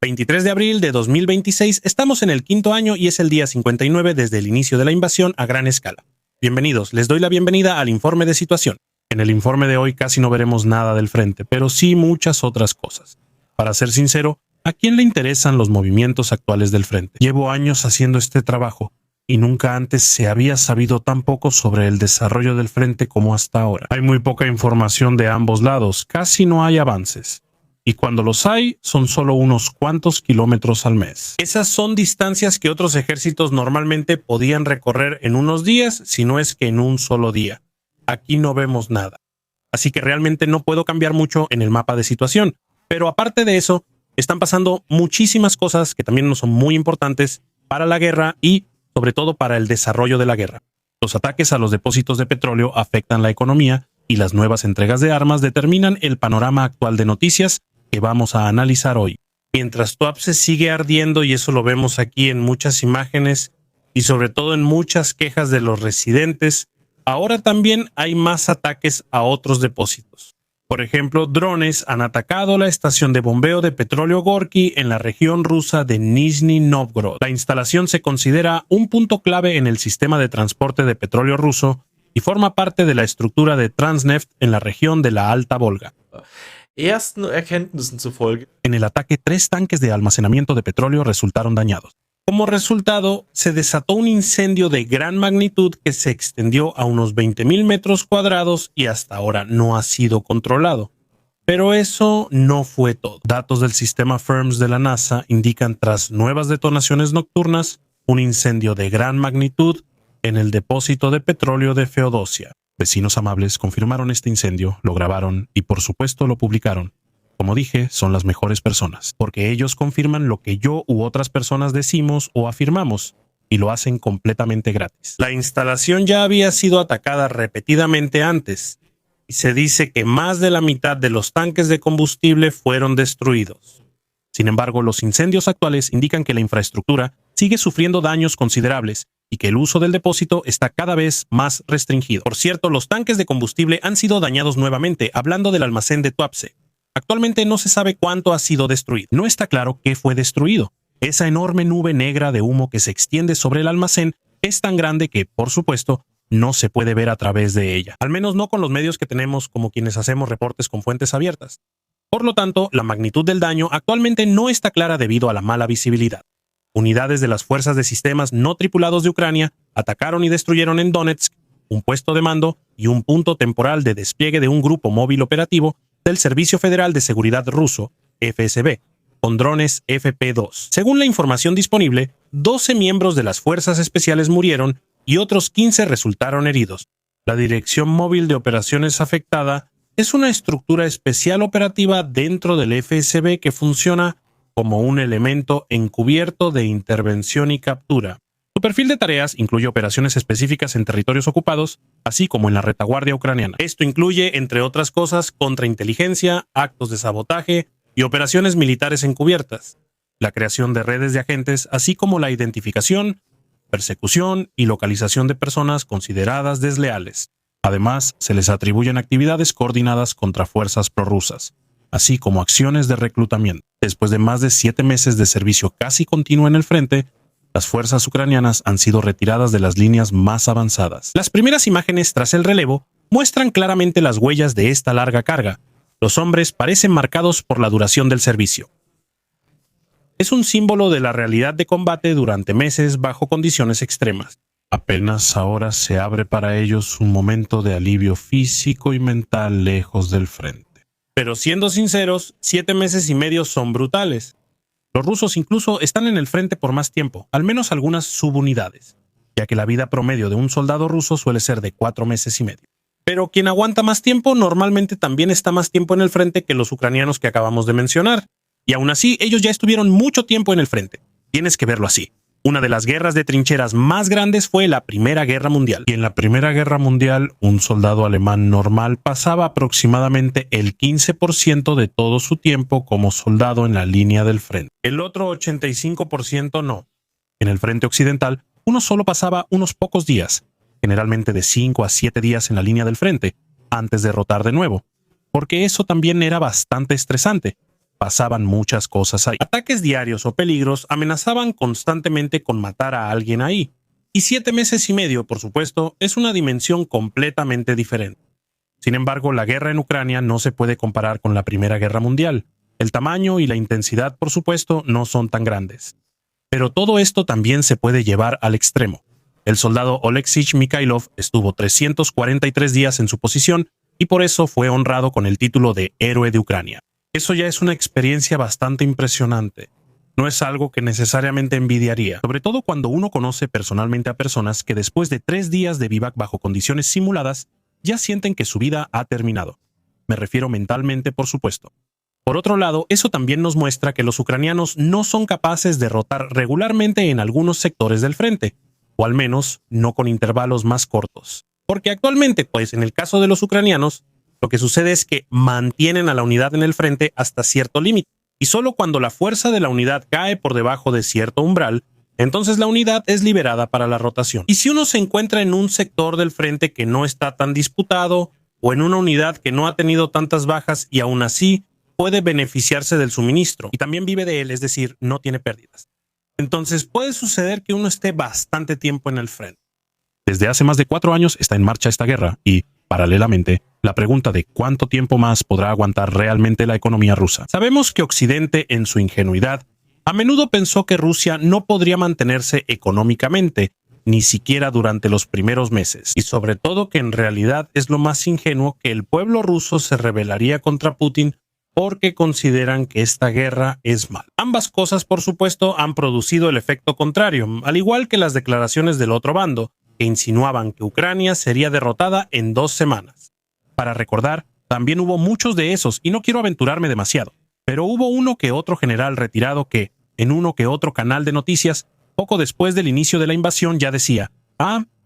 23 de abril de 2026, estamos en el quinto año y es el día 59 desde el inicio de la invasión a gran escala. Bienvenidos, les doy la bienvenida al informe de situación. En el informe de hoy casi no veremos nada del frente, pero sí muchas otras cosas. Para ser sincero, ¿a quién le interesan los movimientos actuales del frente? Llevo años haciendo este trabajo y nunca antes se había sabido tan poco sobre el desarrollo del frente como hasta ahora. Hay muy poca información de ambos lados, casi no hay avances. Y cuando los hay, son solo unos cuantos kilómetros al mes. Esas son distancias que otros ejércitos normalmente podían recorrer en unos días, si no es que en un solo día. Aquí no vemos nada. Así que realmente no puedo cambiar mucho en el mapa de situación. Pero aparte de eso, están pasando muchísimas cosas que también no son muy importantes para la guerra y, sobre todo, para el desarrollo de la guerra. Los ataques a los depósitos de petróleo afectan la economía y las nuevas entregas de armas determinan el panorama actual de noticias que vamos a analizar hoy. Mientras Tuapse sigue ardiendo, y eso lo vemos aquí en muchas imágenes y sobre todo en muchas quejas de los residentes, ahora también hay más ataques a otros depósitos. Por ejemplo, drones han atacado la estación de bombeo de petróleo Gorky en la región rusa de Nizhny Novgorod. La instalación se considera un punto clave en el sistema de transporte de petróleo ruso y forma parte de la estructura de Transneft en la región de la Alta Volga. Ersten Erkenntnissen zufolge. En el ataque, 3 tanques de almacenamiento de petróleo resultaron dañados. Como resultado, se desató un incendio de gran magnitud que se extendió a unos 20.000 metros cuadrados y hasta ahora no ha sido controlado. Pero eso no fue todo. Datos del sistema FIRMS de la NASA indican, tras nuevas detonaciones nocturnas, un incendio de gran magnitud en el depósito de petróleo de Feodosia. Vecinos amables confirmaron este incendio, lo grabaron y por supuesto lo publicaron. Como dije, son las mejores personas, porque ellos confirman lo que yo u otras personas decimos o afirmamos, y lo hacen completamente gratis. La instalación ya había sido atacada repetidamente antes, y se dice que más de la mitad de los tanques de combustible fueron destruidos. Sin embargo, los incendios actuales indican que la infraestructura sigue sufriendo daños considerables y que el uso del depósito está cada vez más restringido. Por cierto, los tanques de combustible han sido dañados nuevamente, hablando del almacén de Tuapse. Actualmente no se sabe cuánto ha sido destruido. No está claro qué fue destruido. Esa enorme nube negra de humo que se extiende sobre el almacén es tan grande que, por supuesto, no se puede ver a través de ella. Al menos no con los medios que tenemos como quienes hacemos reportes con fuentes abiertas. Por lo tanto, la magnitud del daño actualmente no está clara debido a la mala visibilidad. Unidades de las fuerzas de sistemas no tripulados de Ucrania atacaron y destruyeron en Donetsk un puesto de mando y un punto temporal de despliegue de un grupo móvil operativo del Servicio Federal de Seguridad ruso, FSB, con drones FP2. Según la información disponible, 12 miembros de las fuerzas especiales murieron y otros 15 resultaron heridos. La Dirección Móvil de Operaciones afectada es una estructura especial operativa dentro del FSB que funciona como un elemento encubierto de intervención y captura. Su perfil de tareas incluye operaciones específicas en territorios ocupados, así como en la retaguardia ucraniana. Esto incluye, entre otras cosas, contrainteligencia, actos de sabotaje y operaciones militares encubiertas, la creación de redes de agentes, así como la identificación, persecución y localización de personas consideradas desleales. Además, se les atribuyen actividades coordinadas contra fuerzas prorrusas, así como acciones de reclutamiento. Después de más de 7 meses de servicio casi continuo en el frente, las fuerzas ucranianas han sido retiradas de las líneas más avanzadas. Las primeras imágenes tras el relevo muestran claramente las huellas de esta larga carga. Los hombres parecen marcados por la duración del servicio. Es un símbolo de la realidad de combate durante meses bajo condiciones extremas. Apenas ahora se abre para ellos un momento de alivio físico y mental lejos del frente. Pero siendo sinceros, 7 meses y medio son brutales. Los rusos incluso están en el frente por más tiempo, al menos algunas subunidades, ya que la vida promedio de un soldado ruso suele ser de 4 meses y medio. Pero quien aguanta más tiempo normalmente también está más tiempo en el frente que los ucranianos que acabamos de mencionar. Y aún así, ellos ya estuvieron mucho tiempo en el frente. Tienes que verlo así. Una de las guerras de trincheras más grandes fue la Primera Guerra Mundial. Y en la Primera Guerra Mundial, un soldado alemán normal pasaba aproximadamente el 15% de todo su tiempo como soldado en la línea del frente. El otro 85% no. En el frente occidental, uno solo pasaba unos pocos días, generalmente de 5 a 7 días en la línea del frente, antes de rotar de nuevo, porque eso también era bastante estresante. pasaban muchas cosas ahí. Ataques diarios o peligros amenazaban constantemente con matar a alguien ahí. Y 7 meses y medio, por supuesto, es una dimensión completamente diferente. Sin embargo, la guerra en Ucrania no se puede comparar con la Primera Guerra Mundial. El tamaño y la intensidad, por supuesto, no son tan grandes. Pero todo esto también se puede llevar al extremo. El soldado Oleksij Mikhailov estuvo 343 días en su posición y por eso fue honrado con el título de Héroe de Ucrania. Eso ya es una experiencia bastante impresionante. No es algo que necesariamente envidiaría, sobre todo cuando uno conoce personalmente a personas que después de 3 días de vivac bajo condiciones simuladas ya sienten que su vida ha terminado. Me refiero mentalmente, por supuesto. Por otro lado, eso también nos muestra que los ucranianos no son capaces de rotar regularmente en algunos sectores del frente, o al menos no con intervalos más cortos. Porque actualmente, pues en el caso de los ucranianos, lo que sucede es que mantienen a la unidad en el frente hasta cierto límite, y solo cuando la fuerza de la unidad cae por debajo de cierto umbral, entonces la unidad es liberada para la rotación. Y si uno se encuentra en un sector del frente que no está tan disputado, o en una unidad que no ha tenido tantas bajas y aún así puede beneficiarse del suministro, y también vive de él, es decir, no tiene pérdidas, entonces puede suceder que uno esté bastante tiempo en el frente. Desde hace más de 4 años está en marcha esta guerra y, paralelamente, la pregunta de cuánto tiempo más podrá aguantar realmente la economía rusa. Sabemos que Occidente, en su ingenuidad, a menudo pensó que Rusia no podría mantenerse económicamente, ni siquiera durante los primeros meses, y sobre todo que en realidad es lo más ingenuo que el pueblo ruso se rebelaría contra Putin porque consideran que esta guerra es mala. Ambas cosas, por supuesto, han producido el efecto contrario, al igual que las declaraciones del otro bando, que insinuaban que Ucrania sería derrotada en 2 semanas. Para recordar, también hubo muchos de esos, y no quiero aventurarme demasiado, pero hubo uno que otro general retirado que, en uno que otro canal de noticias, poco después del inicio de la invasión ya decía,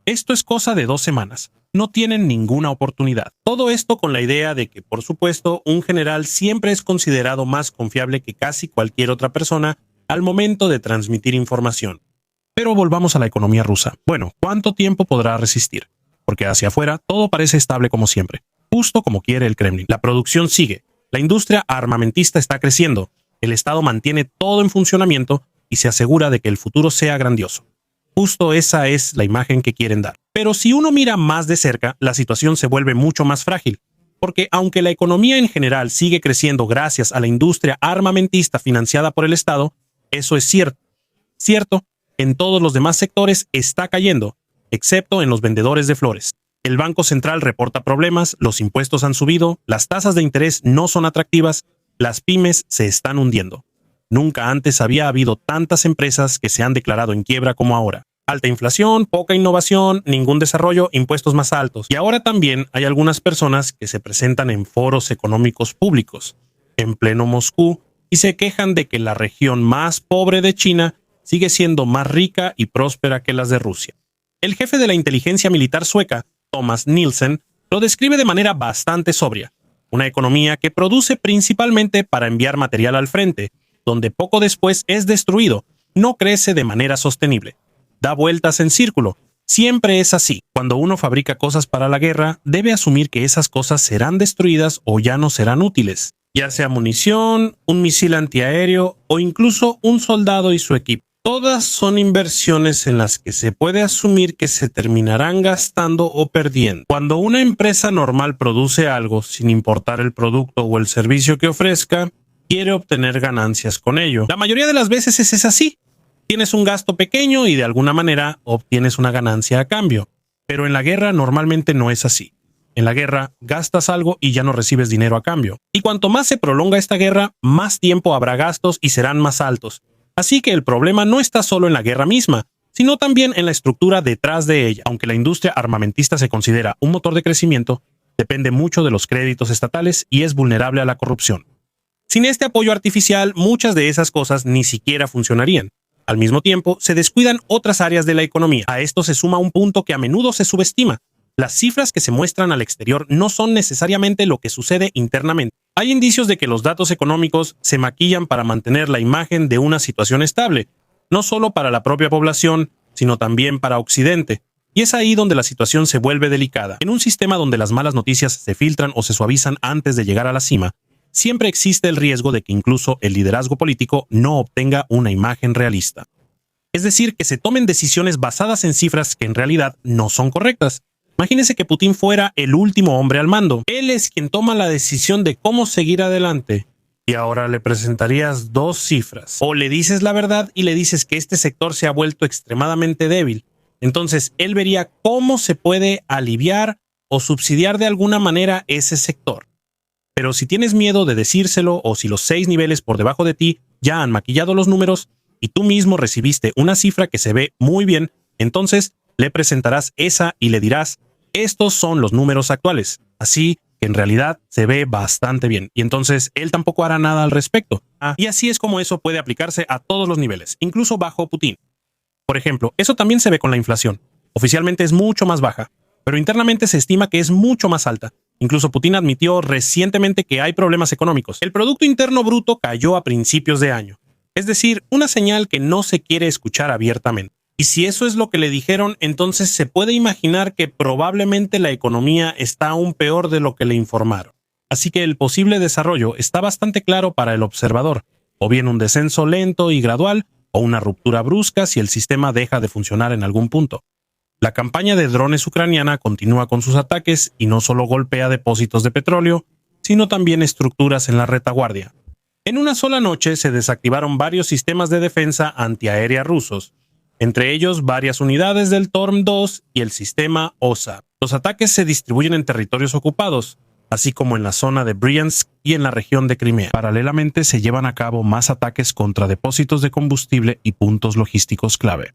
esto es cosa de 2 semanas. No tienen ninguna oportunidad. Todo esto con la idea de que, por supuesto, un general siempre es considerado más confiable que casi cualquier otra persona al momento de transmitir información. Pero volvamos a la economía rusa. Bueno, ¿cuánto tiempo podrá resistir? Porque hacia afuera todo parece estable como siempre, justo como quiere el Kremlin. La producción sigue, la industria armamentista está creciendo, el Estado mantiene todo en funcionamiento y se asegura de que el futuro sea grandioso. Justo esa es la imagen que quieren dar. Pero si uno mira más de cerca, la situación se vuelve mucho más frágil, porque aunque la economía en general sigue creciendo gracias a la industria armamentista financiada por el Estado, eso es cierto, en todos los demás sectores está cayendo, excepto en los vendedores de flores. El Banco Central reporta problemas, los impuestos han subido, las tasas de interés no son atractivas, las pymes se están hundiendo. Nunca antes había habido tantas empresas que se han declarado en quiebra como ahora. Alta inflación, poca innovación, ningún desarrollo, impuestos más altos. Y ahora también hay algunas personas que se presentan en foros económicos públicos, en pleno Moscú, y se quejan de que la región más pobre de China sigue siendo más rica y próspera que las de Rusia. El jefe de la inteligencia militar sueca, Thomas Nielsen, lo describe de manera bastante sobria. Una economía que produce principalmente para enviar material al frente, donde poco después es destruido, no crece de manera sostenible. Da vueltas en círculo. Siempre es así. Cuando uno fabrica cosas para la guerra, debe asumir que esas cosas serán destruidas o ya no serán útiles, ya sea munición, un misil antiaéreo o incluso un soldado y su equipo. Todas son inversiones en las que se puede asumir que se terminarán gastando o perdiendo. Cuando una empresa normal produce algo, sin importar el producto o el servicio que ofrezca, quiere obtener ganancias con ello. La mayoría de las veces es así. Tienes un gasto pequeño y de alguna manera obtienes una ganancia a cambio. Pero en la guerra normalmente no es así. En la guerra gastas algo y ya no recibes dinero a cambio. Y cuanto más se prolonga esta guerra, más tiempo habrá gastos y serán más altos. Así que el problema no está solo en la guerra misma, sino también en la estructura detrás de ella. Aunque la industria armamentista se considera un motor de crecimiento, depende mucho de los créditos estatales y es vulnerable a la corrupción. Sin este apoyo artificial, muchas de esas cosas ni siquiera funcionarían. Al mismo tiempo, se descuidan otras áreas de la economía. A esto se suma un punto que a menudo se subestima. Las cifras que se muestran al exterior no son necesariamente lo que sucede internamente. Hay indicios de que los datos económicos se maquillan para mantener la imagen de una situación estable, no solo para la propia población, sino también para Occidente. Y es ahí donde la situación se vuelve delicada. En un sistema donde las malas noticias se filtran o se suavizan antes de llegar a la cima, siempre existe el riesgo de que incluso el liderazgo político no obtenga una imagen realista. Es decir, que se tomen decisiones basadas en cifras que en realidad no son correctas. Imagínese que Putin fuera el último hombre al mando. Él es quien toma la decisión de cómo seguir adelante. Y ahora le presentarías dos cifras. O le dices la verdad y le dices que este sector se ha vuelto extremadamente débil. Entonces él vería cómo se puede aliviar o subsidiar de alguna manera ese sector. Pero si tienes miedo de decírselo o si los 6 niveles por debajo de ti ya han maquillado los números y tú mismo recibiste una cifra que se ve muy bien, entonces le presentarás esa y le dirás, estos son los números actuales. Así que en realidad se ve bastante bien y entonces él tampoco hará nada al respecto. Y así es como eso puede aplicarse a todos los niveles, incluso bajo Putin. Por ejemplo, eso también se ve con la inflación. Oficialmente es mucho más baja, pero internamente se estima que es mucho más alta. Incluso Putin admitió recientemente que hay problemas económicos. El Producto Interno Bruto cayó a principios de año. Es decir, una señal que no se quiere escuchar abiertamente. Y si eso es lo que le dijeron, entonces se puede imaginar que probablemente la economía está aún peor de lo que le informaron. Así que el posible desarrollo está bastante claro para el observador, o bien un descenso lento y gradual, o una ruptura brusca si el sistema deja de funcionar en algún punto. La campaña de drones ucraniana continúa con sus ataques y no solo golpea depósitos de petróleo, sino también estructuras en la retaguardia. En una sola noche se desactivaron varios sistemas de defensa antiaérea rusos, entre ellos varias unidades del Torm-2 y el sistema OSA. Los ataques se distribuyen en territorios ocupados, así como en la zona de Bryansk y en la región de Crimea. Paralelamente se llevan a cabo más ataques contra depósitos de combustible y puntos logísticos clave.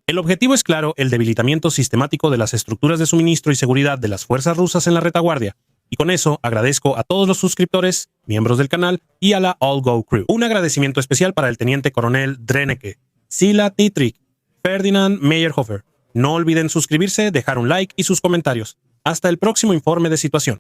El objetivo es claro, el debilitamiento sistemático de las estructuras de suministro y seguridad de las fuerzas rusas en la retaguardia. Y con eso agradezco a todos los suscriptores, miembros del canal y a la All Go Crew. Un agradecimiento especial para el teniente coronel Dreneke, Sila Titrik, Ferdinand Meyerhofer. No olviden suscribirse, dejar un like y sus comentarios. Hasta el próximo informe de situación.